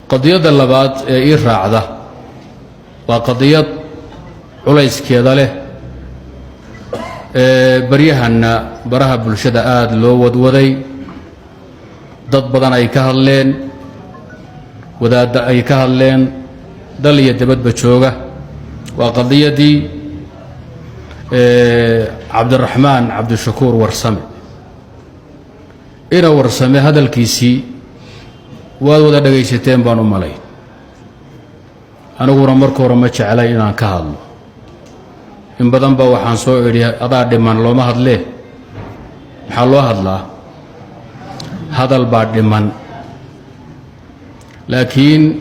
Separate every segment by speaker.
Speaker 1: قضية اللبات إيرعدة وقضية علايس كذا له بريهنا برها بالشدة لو ودودي ضد بدن أي كهلين وذا أي كهلين دل يدبت بتشوجة وقضية دي عبد الرحمن عبد الشكور ورسمه إلى ورسمه هذا الكيسي وهذا دقيقتين بانو ملاي أنا ورمرك ورمتش علي إن كهل إن بدن بوحان سوء أضع دمان لو ما هاد ليه حلو هاد لا هذا البعض دمان لكن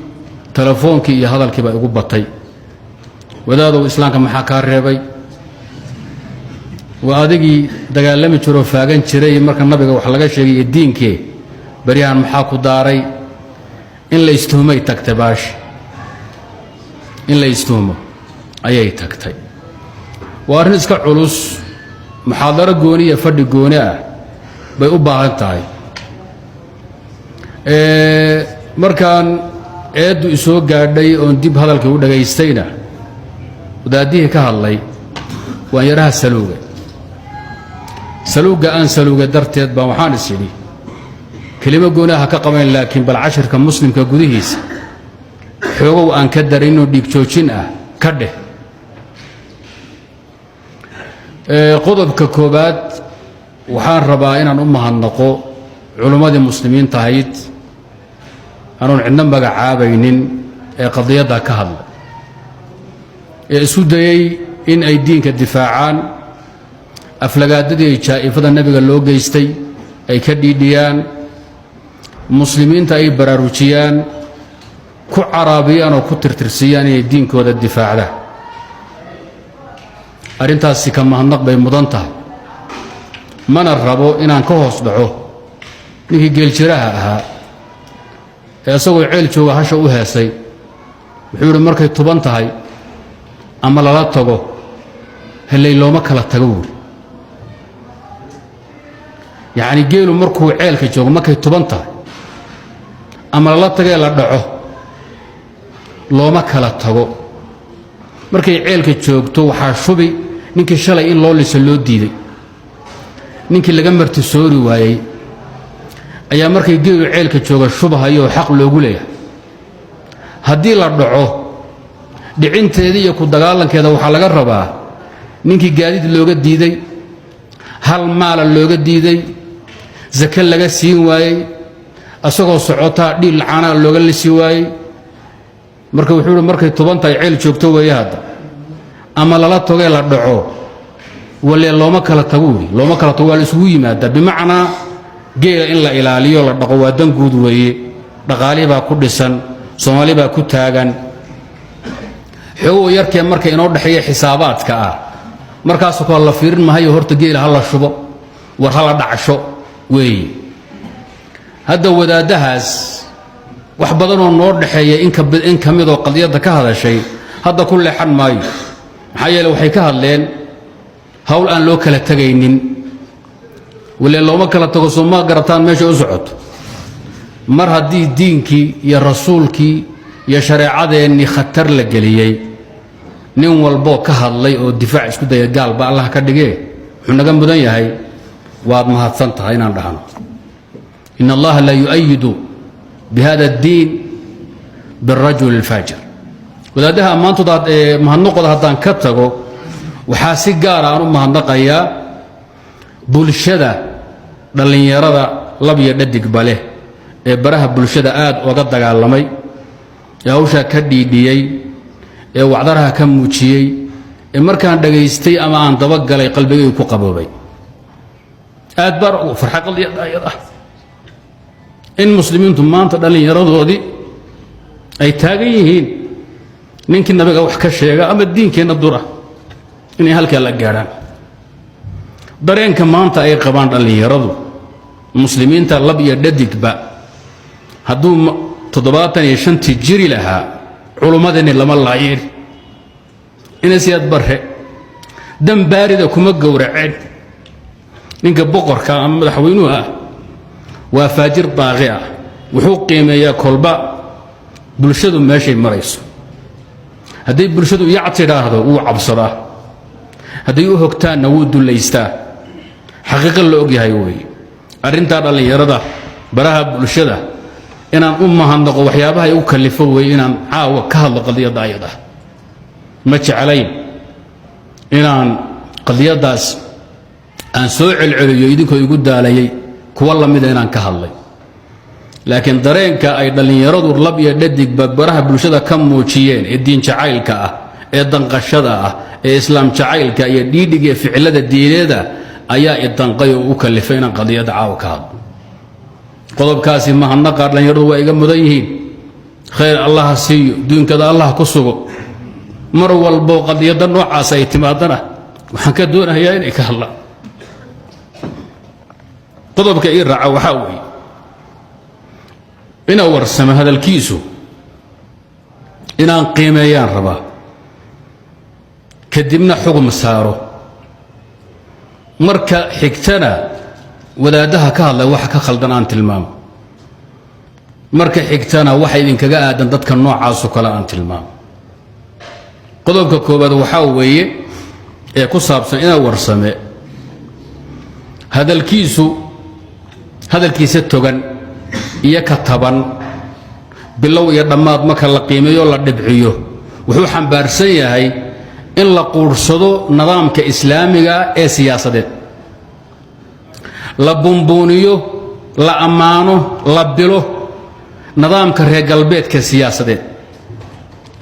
Speaker 1: تلفونك يا هذا الكبا يقول بطي وذا إسلامك محاكار ربي وأدقي دقالمي تشرو فاقن تشري مركا النبي وحلقا شيء الدين كي بريان محاكو داري إن لا يستهمي تكتباش إن لا يستهمه أي تكتي وأرنسك علوس محاضرة قونية فرد قونية بيقبها انتهي مركان eedu isoo gaadhay oon dib hadalka u dhageystayna wadaadihii ka hadlay waan yaraha saluuga aan saluuga darteed baan waxaan is yidhi kelimo goonaha ka qabayn laakiin bal cashirka muslimka gudihiisa xoogow aan ka darin oo dhiig joojin ah ka dheh qodobka koobaad waxaan rabaa inaan u mahadnaqo culimmadii muslimiinta ahayd أنا عندنا بقى عابينين قضية ذا كهل سودي إن أيدين كدفاعان أفلقات دي شائفة النبي قال له جيستي أي كديديان مسلمين تأي براروشيان كو عربيان وكتر ترسيان يدين كود الدفاع له أرنتها السكام مهنق بين مضانتها من الربو إن أنكوهس دعوه نيجي جيل شراها isagoo ceel jooga hasha u heesay wuxuu yiri markay tuban tahay ama lala tago helay looma kala tago yaani geelu markuu ceelka joogo markay tuban tahay ama lala tagay la dhaco looma kala tago markay ceelka joogto waxa shubi ninkii shalay in loo liso loo diiday ninkii laga marti soori waayay ayaa markay geelu ceelka jooga shubahayo xaq loogu leeyahay haddii la dhaco dhicinteeda iyo ku dagaalankeeda waxaa laga rabaa ninkii gaadiid looga diiday hal maala looga diiday zaka laga siin waayey asagoo socotaa dhiil caana looga lisi waayey marka wuxuu yiri markay tubantahay ceel joogto weeye hadda ama lala togay la dhaco wala looma kala tago looma kala tago la isugu yimaada bimacnaa geela in la ilaaliyo la dhaqo waa dan guud weeye dhaqaali baa ku dhisan Soomaali baa ku taagan xoog yarkee markay inoo dhaxeeyo xisaabaadka ah markaas oo la fiirin maayo horta geela hal la shubo war hal la dhacsho weeye hadda wadaadahaas wax badan oo noo dhaxeeya in kamid oo qadiyada ka hadashay hadda ku leexan maayo maxaa yeelay waxay ka hadleen hawl aan loo kala tagaynin ولا لو ما كلا تقصوا ما قرطان ماشي أسعد مر هدي دينكي يا رسولكي يا شريعة إني خطر لك ليي نيم والبو كهالله أو الدفاع إسكو ده يقال بقى الله كدقيه حنا جنب دنيا هاي واد ما هتصنت هاي نعرفنا إن الله لا يؤيد بهذا الدين بالرجل الفاجر وذا ده ما أنتوا ده ما هالنقطة هذان كتروا وحاسق جارا ما هالنقيا bulshada dhalinyarada lab iyo dhadig bale ee baraha bulshada aad uga dagaalamay hawsha ka dhiidhiyay ee wacdaraha ka muujiyay ee markaan dhageystay ama aan daba galay qalbigay ku qaboobay aad bar u farxad ayada in muslimiintu maanta dhalinyaradoodii ay taagan yihiin ninkii nabiga wax ka sheega ama diinkeena dura inay halka la gaaraan dareenka maanta ay qabaan dhalinyaradu muslimiinta lab iyo dhadigba hadduu 75 jiri lahaa culumadani lama laayeen ina siyad barre dan baarida kuma gowraceen ninka boqorka ama madaxweynuhu waa faajir baaqi ah wuxuu qiimeeyaa kolba bulshadu meeshay marayso hadday bulshadu yacti dhaahdo wuu cabsadaa hadday u hogtaanna wuu dullaystaa xaqiiqo la og yahay weeye arrintaa dhallinyarada baraha bulshada inaan u mahadnaqo waxyaabaha ay u kallifo weeye inaan caawa ka hadlo qadiyadda ayada ma jeclayn inaan qadiyaddaas aan soo celceliyo idinkoo igu daalayay kuwa la mida inaan ka hadlay laakiin dareenka ay dhallinyaradu lab iyo dhadigba baraha bulshada ka muujiyeen ee diin jacaylka ah ee danqashada ah ee islaam jacaylka iyo dhiidhiga ee ficilada diineeda ayaa idanqay oo u kallifay inaan qadiyadda caawa ka hadlo qodobkaasi mahadnaqa dhallinyaradu waa iga mudan yihiin khayr allah ha siiyo duunkada allah ku sugo mar walbo qadiyadda noocaas ay timaadana waxaan ka doonayaa inay ka hadlaan qodobka ii raaca waxaa weeye inaa warsamo hadalkiisu inaan qiimeeyaan rabaa kadibna xugum saaro marka xigtana wadaadaha ka hadlay waxa ka khaldan aan tilmaamo marka xigtana waxa idinkaga aadan dadka noocaasoo kale aan tilmaamo qodobka koobaad waxaa weeye ee ku saabsan inaa warsame hadalkiisa togan iyo ka taban bilow iyo dhammaad marka la qiimeeyo la dhibciyo wuxuu xambaarsan yahay in la quursado nidaamka islaamiga ee siyaasadeed la bumbuuniyo la ammaano la bilo nidaamka reer galbeedka siyaasadeed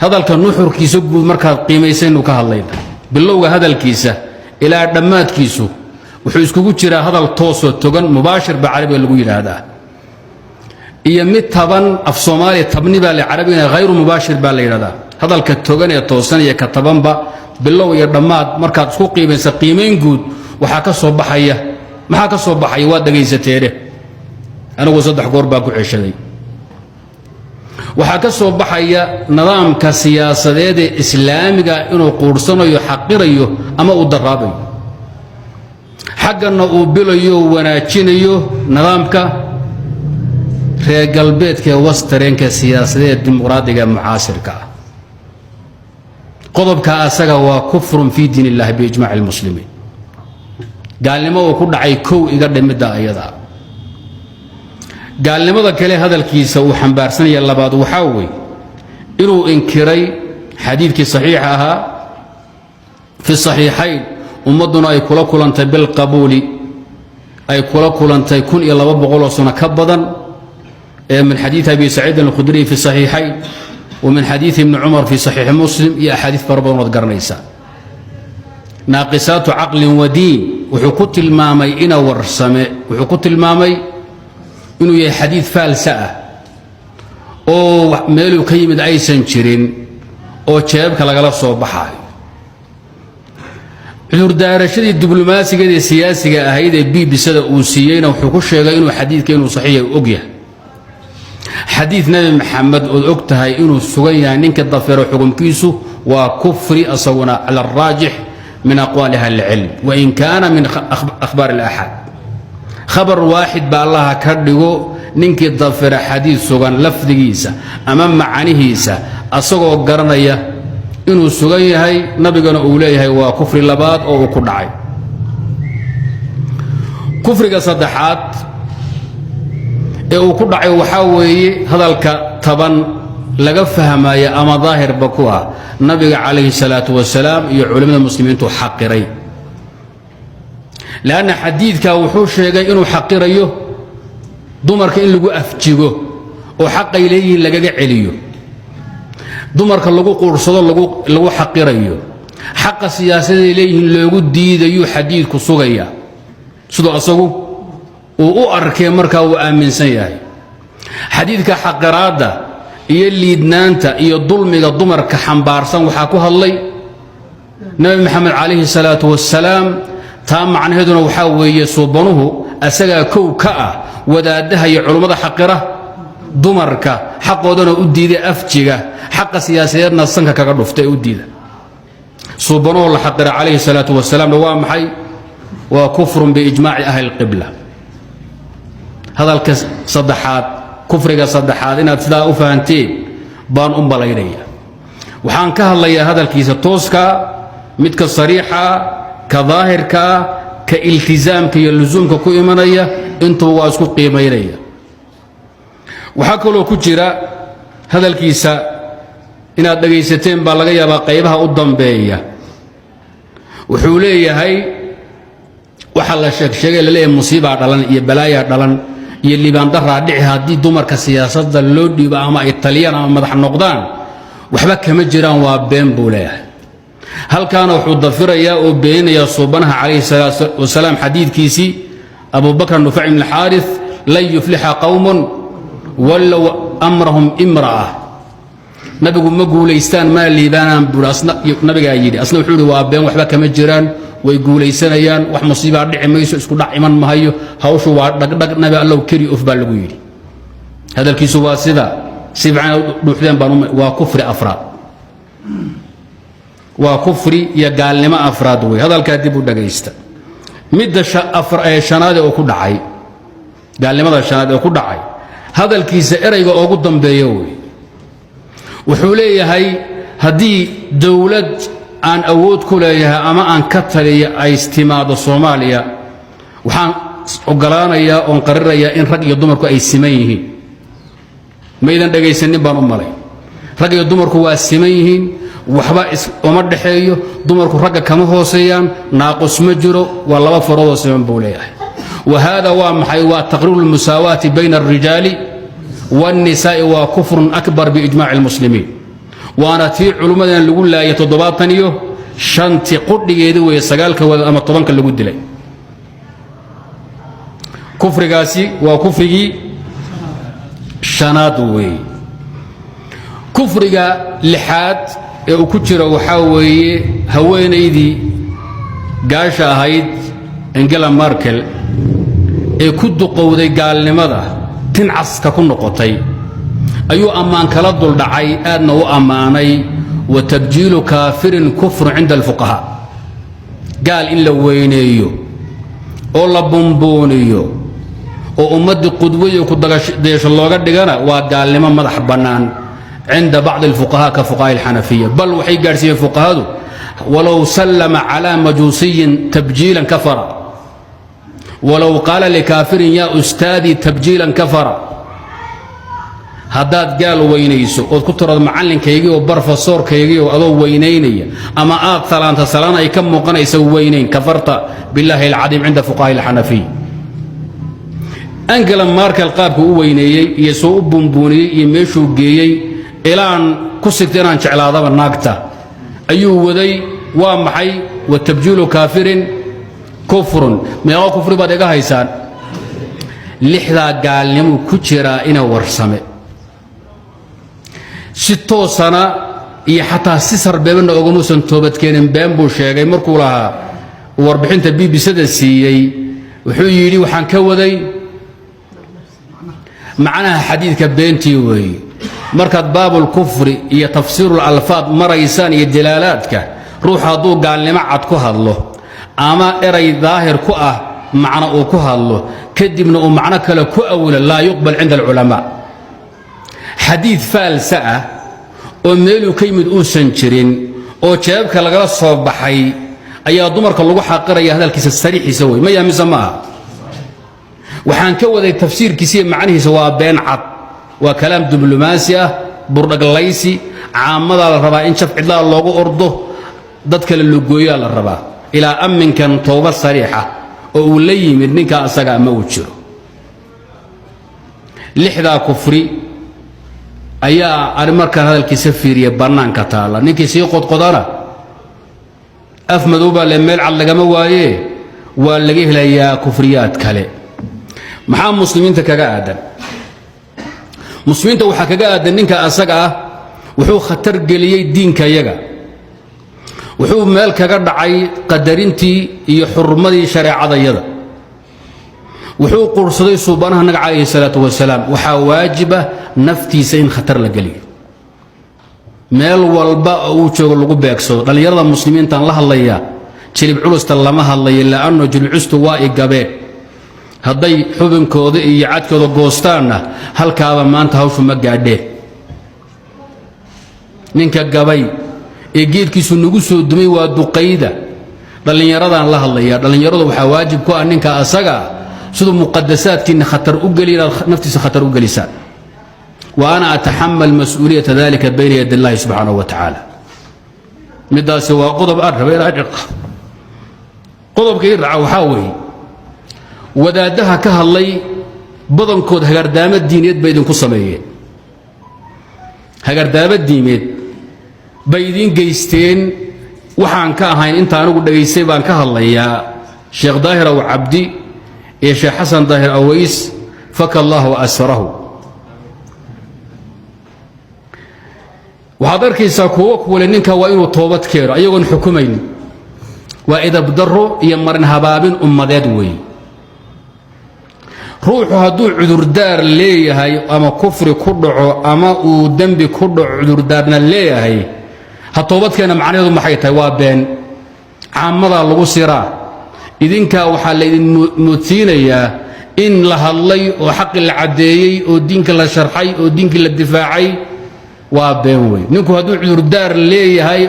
Speaker 1: hadalka nuxurkiisa guud markaad qiimaysaynu ka hadlayna bilowga hadalkiisa ilaa dhammaadkiisu wuxuu iskugu jiraa hadal toosoo togan mubaashir baa carabiga lagu yidhaahdaa iyo mid taban af soomaaliya tabni baa la carabigana hayru mubaashir baa la yidhahdaa hadalka togan ee toosan iyo ka tabanba bilow iyo dhammaad markaad isku qiimaysa qiimayn guud maxaa ka soo baxaya waad dhegaysateene anigu 3 goor baa ku ceshaday waxaa ka soo baxaya nidaamka siyaasadeed ee islaamiga inuu quursanayo xaqirayo ama uu daraabayo xaggana uu bilayo wanaajinayo nidaamka reer galbeedka ee wastareenka siyaasadeed dimuqraadiga mucaasirka ah qodobka asaga waa kufrun fi diin illahi biijmaaci lmuslimiin gaalnimo uu ku dhacay kow iga dhimidda ayada gaalnimada kale hadalkiisa uu xambaarsanaya labaad waxaa weeye inuu inkiray xadiidkii saxiixa ahaa fi saxiixayn ummadduna ay kula kulantay bilqabuuli ay kula kulantay 1200 sano ka badan من حديث أبي سعيد الخدري في الصحيحين ومن حديث ابن عمر في صحيح مسلم يا أحاديث بربون وذكرنيسا ناقصات عقل ودين وحكوت المامي إنا ورسمي وحكوت المامي إنه يا حديث فالساء أو ميلو كيمد أي سنشرين أو شابك لغلا صوبحا عذر دارشدي الدبلوماسي السياسي هيدا بي بسد أوسيين وحكوش إنه حديث كانوا صحيح أوجيه حديث نبي محمد أكتها إنه السجيا نك الضفير حكم كيسو وكفر أصونا على الراجح من أقوالها العلم وإن كان من أخبار الأحد خبر واحد بالله كردو نك الضفير حديث سجان لفظ جيسا أمام معانيهيسا أصوغ قرنية إنه السجيا هاي نبينا أوليه وكفر لباد أو كدعي كفر صدحات uu ku dhacay waxa weeye hadalka taban laga fahmaya ama daahir bakuha nabiga kaleey salaatu wasalaam iyo culimada muslimiintu xaqiray laana xadiidka wuxuu sheegay inuu xaqirayo dumarka in lagu afjigo oo xaq ay leeyihiin laga celiyo dumarka lagu quursado lagu xaqirayo xaq siyaasadeed ay leeyihiin loogu diidayo xadiidku sugaya sidoo asagu uu arkay marka uu aaminsan yahay xadiidka xaqiraada iyo liidnaanta iyo dulmiga dumarka xambaarsan waxa ku hadlay nabi maxamed kaleey salaatu wasalaam taa macnaheeduna waxa weeye suubanuhu asaga kow ka ah wadaadaha iyo culimada xaqira dumarka xaqoodana u diiday afjiga xaq siyaasadeedna sanka kaga dhuftay u diiday suubanuhu la xaqira kaleey salaatu wasalaam waa maxay waa kufrun bi ijmaa'i ahli alqibla hadalka saddexaad kufriga saddexaad inaad sidaa u fahanteen baan u malaynaya waxaan ka hadlayaa hadalkiisa tooska midka sariixa ka daahirka ka iltizaamka iyo luzuumka ku imanaya intuu waa isku qiimaynaya waxa kaloo ku jira hadalkiisa inaad dhagaysateen baa laga yaabaa qaybaha u dambeeya wuxuu leeyahay waxa la sheegay leeyahay musiiba dhalan iyo balaaya dhalan iyo liibaan daraa dhici haddii dumarka siyaasadda loo dhiibo ama ay taliyaan ama madax noqdaan waxba kama jiraan waa been buu leeyahay halkaana wuxuu dafirayaa oo beeninayaa suubanaha calayhi salaatu wasalaam xadiidkiisii abu bakr nufay ibn al-harith lan yufliha qawmun walaw amrahum imra'a nabigu ma guulaystaan ma liibaanaan buurasna nabiga yiri asna wuxuu yiri waa been waxba kama jiraan way guulaysanayaan wax musiiba dhici mayso isku dhac iman maayo hawshu waa dhagdhag nabi allah kari of baa lagu yiri hadalkiisu waa sida sibcaan dhuuxdeen baan waa kufri afraad waa kufri iyo gaalnimo afraad way hadalka dib u dhageysta midda shanaad oo ku dhacay gaalnimada shanaad oo ku dhacay hadalkiisa erayga ugu dambeeyo way wuxuu leeyahay haddii dawlad aan awood ku leeyahay ama aan ka taliya ay istimaado Soomaaliya waxaan ogolaanayaa oo qarirayaa in rag iyo dumarku ay siman yihiin maydan dhageysanin baan u malay rag iyo dumarku waa siman yihiin waxba uma dhaxeeyo dumarku ragga kama hooseeyaan naaqus ma jiro waa laba farood siman buu leeyahay وهذا ومحي وتقرير المساواة بين الرجال والنساء وكفر أكبر بإجماع المسلمين وأنا في علماء اللي يقول لا يتضباطنيو شنتي قد يدو يسقالك وأما طبنك اللي قد لي كفر قاسي وكفر شنادوي كفر لحاد وكتر وحاوي هوين ايدي قاشا هايد انجلا ماركل ee ku duqowday gaalnimada tincaska ku noqotay ayuu amaan kala dul dhacay aadna u amaanay wa tabjiilu kaafirin kufr inda alfuqaha gaal in la weyneeyo oo la bombooniyo oo ummadda qudwayo ku dagasho looga dhigana waa gaalnimo madax banaan عند بعض الفقهاء كفقهاء الحنفية بل وحي قارسي الفقهاء ولو سلم على مجوسي تبجيلا كفر ولو قال لكافر يا أستاذي تبجيلا كفر هداد قال وينيسو وكتر المعلن كيجي وبرفصور كيجي وأضو وينيني أما ثلاثة سلام أي كم مقنع يسوي وينين كفرت بالله العظيم عند فقهاء الحنفية أنجلا ماركل قاب ويني يسوء بونبوني يمشوا جيي إلى أن كسكتنا أن شعل هذا الناقطة أيوه وذي وامحي والتبجيل كافر كفر ما هو كفر بعد هيسان لحظة قال نمو كتيرا إنا ورسمه 6 سنة حتى سسر بين أقوموس توبت كان بامبو شيء مركو لها واربحين تبي بسدسي وحييري وحن كوذي معناها حديث كبنتي وي مركز باب الكفر هي تفسير الألفاظ مريسان هي دلالاتك روح هذو قال لي معد كهالله أما إري ظاهر كؤه معنى كهالله كدي من معنى كلا كأول لا يقبل عند العلماء حديث فالساء وميلو كيمد أوسنشرين أو شابك لغا صباحي أي ضمرك الله حقر يا هذا الكيس السريح يسوي ما يمسمها وحان كوذا التفسير كيسير معنيه سواء بين عط وكلام دبلوماسيا برد الليسي عامة الربا إن شاف الله الله أرضه ضدك اللجوية للربا إلى أمن كان توبة صريحة وولي منك أسقى موتشر لحظة كفري أيا أرمرك هذا الكسفير يبرنان كتالا نيكي سيقود قدرة أفمدوبا لما يلعب لقموايه واللقيه ليا كفريات كالي محام مسلمين تكاقادا مسلمين توحا كاقادا نينكا أسقى وحو خطر قليي دينك يقا وحو مالك قدعي قدرينتي يحرمدي شريعة يدا وحو قرصدي صوبانها نقع عليه الصلاة والسلام وحا واجبة نفتي سين خطر لقلي مال والباء وشغل لغو بيكسو قال يرضى المسلمين تان الله الله إياه تشرب علوس تلمها الله لأنه جلعست وائي قبيل هدي حبن كودي يعاد كودو قوستانا هل كابا ما انت هوشو مقعدين ninka gabay ee geedkiisu nagu soo dumay waa duqayda dhalinyaradan la hadlaya dhalinyaradu waxa waajib ku ah ninka asaga sidoo muqaddasaadkiina khatar u galina naftiisa khatar u galisa wa ana atahammal mas'uliyata dhalika bayna yadi Allah subhanahu wa ta'ala midaas waa qodob arraba ila ajqa qodobkii raaca waxa weey wadaadaha ka hadlay badankood hagardaama diineed bay idin ku sameeyeen hagardaama diimeed bay idin geysteen waxaan ka ahayn inta anigu dhageystay baan ka hadlayaa sheekh daahir aw abdi iyo sheekh xasan daahir aways faka Allah wa asrahu waxaad arkaysaa kuwa kuwale ninka waa inuu toobad keeno ayagoon xukumayn waa idab daro iyo marin habaabin ummadeed weey ruuxu hadduu cudurdaar leeyahay ama kufri ku dhaco ama uu dembi ku dhaco cudurdaarna leeyahay ha toobadkeena macnaheedu maxay tahay waa been caamadaa lagu siraa idinkaa waxaa laydin moodsiinayaa in la hadlay oo xaqi la caddeeyey oo diinka la sharxay oo diinkii la difaacay waa been wey ninku hadduu cudurdaar leeyahay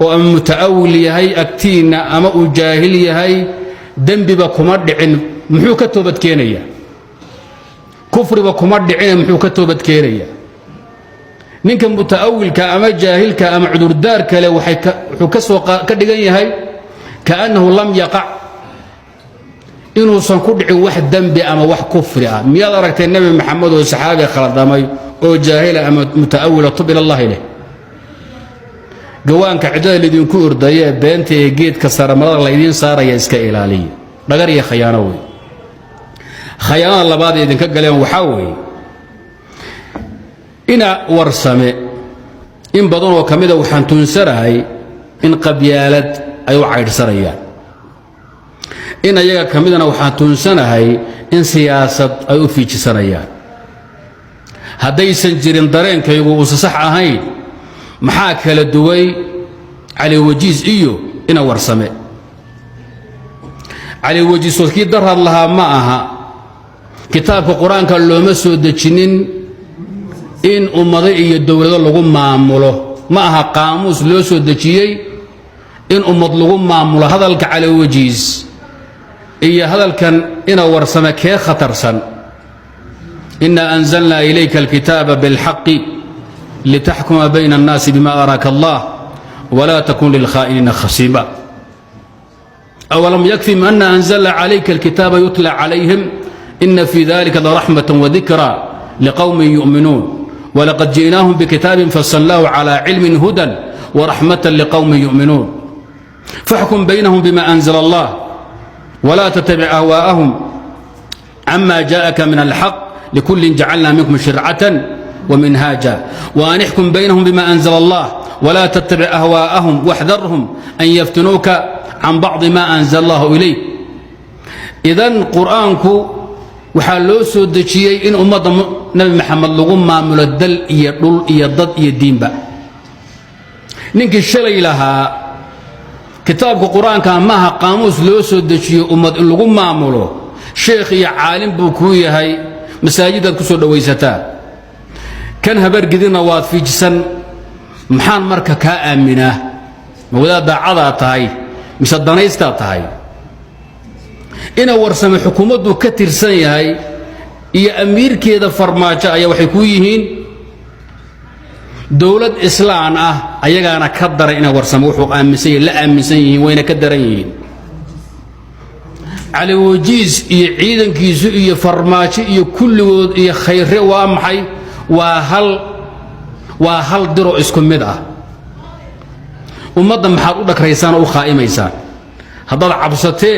Speaker 1: oo ama mutaawil yahay agtiina ama uu jaahil yahay dembiba kuma dhicin muxuu ka toobad keenayaa kufriba kuma dhicin muxuu ka toobad keenayaa ninka mutaawilka ama jaahilka ama cudurdaar kale wuxuu ka soo ka dhigan yahay kaanahu lam yaqa inuusan ku dhicin wax dembi ama wax kufri ah miyaad aragtay nabi maxamed oo saxaabi khaladamay oo jaahila ama mutaawila tub ila allah ilaa gawaanka cidada lidinku ordaya beenta ee geedka saramarada la idin saaraya iska ilaaliya dhagar iyo khiyaano way khiyaanada labaad ee idinka galeen waxa weeye ina warsame in badan oo kamida waxaan tuunsanahay in qabyaalad ay u caydhsanayaan in ayaga kamidana waxaan tuunsanahay in siyaasad ay u fiijisanayaan haddaysan jirin dareenkaygu uusan sax ahayn maxaa kala duway cali wajiis iyo ina warsame cali wajiis oo kii darad lahaa ma aha kitaabka quraanka looma soo dejinin in ummado iyo dawlado lagu maamulo ma aha qaamuus loo soo dejiyay in ummad lagu maamulo hadalka cali wajiis iyo hadalkan ina warsame kee khatarsan inna anzalna ilayka alkitaba bilhaqqi لتحكم بين الناس بما أراك الله ولا تكن للخائنين خصيبا أولم يكفهم أن أنزل عليك الكتاب يتلى عليهم إن في ذلك لرحمة وذكرى لقوم يؤمنون ولقد جئناهم بكتاب فصلناه على علم هدى ورحمة لقوم يؤمنون فاحكم بينهم بما أنزل الله ولا تتبع أهواءهم عما جاءك من الحق لكل جعلنا منكم شرعة ومنهاجا وأن احكم بينهم بما أنزل الله ولا تتبع أهواءهم واحذرهم أن يفتنوك عن بعض ما أنزل الله إليك إذن قرآنك وحالو سودجيي إن أمة نبي محمد لغم معمول الدل يدل يضد يدين با نينك الشلي لها كتابك قرآن كان معها قاموس لو سودجيي أمة لغم معموله شيخ يا عالم بوكوية هاي مساجد كسود ويستا كان هبر قدنا واد في جسن محان مركا كامنه مودا داعدا تاي مش دنيستا تاي ina warsame xukuumaddu ka tirsan yahay iyo amiirkeeda farmaajo ayaa waxay ku yihiin dawlad islaan ah ayagaana ka daray ina warsame wuxuu aaminsan yahay la aaminsan yihiin wayna ka daran yihiin cali wajiis iyo ciidankiisu iyo farmaajo iyo kulligood iyo khayre waa maxay waa hal diro isku mid ah ummadda maxaad u dhakraysaan oo u khaa'imaysaan haddaad cabsatee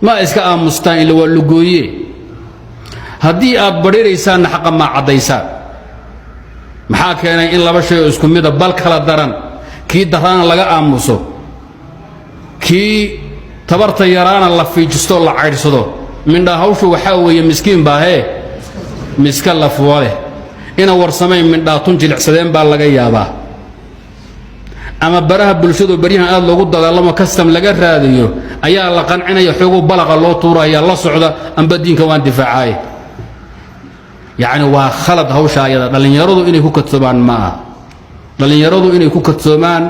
Speaker 1: ma iska aamustaan ila waa lugooye haddii aad badhiraysaan xaqa ma cadaysaan maxaa keenay in laba shay oo isku mid ah bal kala daran kii daraana laga aamuso kii tabarta yaraana la fiijisto la cayrsado mindha hawshu waxa weeye miskiin baahee miska la fuwale ina warsamayn mindha tun jilicsadeen baa laga yaabaa ama baraha bulshadu bariyahan aad loogu dagaalamo kastam laga raadiyo ayaa la qancinaya xogo balaqa loo tuuraya la socda amba diinka waan difaacay yaani waa khalad hawsha ayada dhalinyaradu inay ku katobaan ma dhalinyaradu inay ku kadsoomaan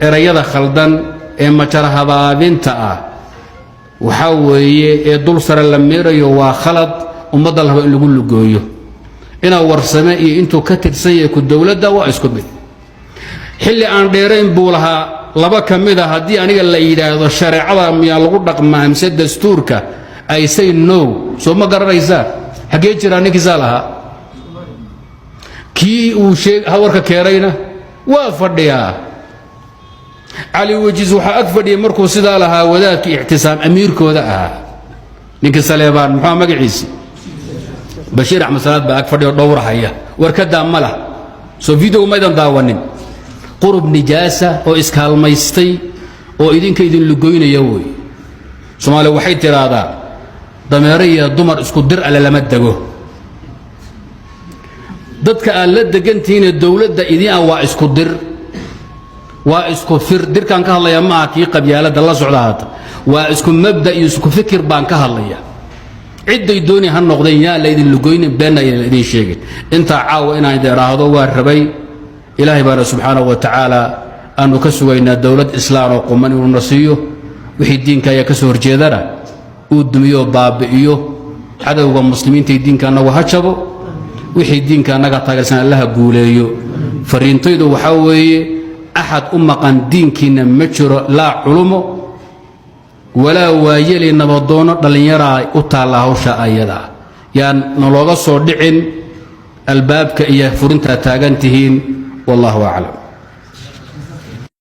Speaker 1: erayada khaldan ee majara habaabinta ah waxa weeye ee dul sare la meerayo waa khalad ummadda la rabo in lagu lugooyo inaa warsame iyo intuu ka tirsan yahay ku dowladda waa isku mid xilli aan dheerayn buu lahaa laba ka mid ah haddii aniga la yidhaahdo shareecada miyaa lagu dhaqmaa mise dastuurka ay say no soo ma garanaysaa xaggee jiraa ninkiisaa lahaa kii uu hawarka keenayna waa fadhiyaa cali wajiis waxaa ag fadhiyay markuu sidaa lahaa wadaadkii ictisaam amiirkooda ahaa ninkii saleebaan muxuu magaciisi bashiir axmed salaad baa ag fadhiyo dhowrahaya warkadaa ma lah soo video maydan daawanin qurub nijaasa oo iskaalmaystay oo idinka idin lugoynaya wey soomaaliya waxay tiraahdaa dameero iyo dumar isku dir alle lama dego dadka aan la degantihiin dowladda idin ah waa isku dir waa isku fir dirkaan ka hadlaya ma aha kii qabyaalada la socda haata waa isku mabda iyo isku fikir baan ka hadlaya ciday dooni ha noqdeen yaa la idin lugoynin beenna idin sheegin intaa caawa inaan idhaahdo waa rabay ilaahay baana subxaanahu wa tacaala aanu ka sugaynaa dowlad islaan oo quman inuu na siiyo wixii diinka ayaa ka soo horjeedana uu dumiyo baabi'iyo cadowga muslimiinta diinka annagu ha jabo wixii diinka annaga taageersan allaha guuleeyo fariintaydu waxaa weeye axad u maqan diinkiina ma jiro laa culumo walaa waayeli nabadoono dhallinyaraa u taalla hawsha ayada yaan nalooga soo dhicin albaabka iyo furintaa taagan tihiin والله أعلم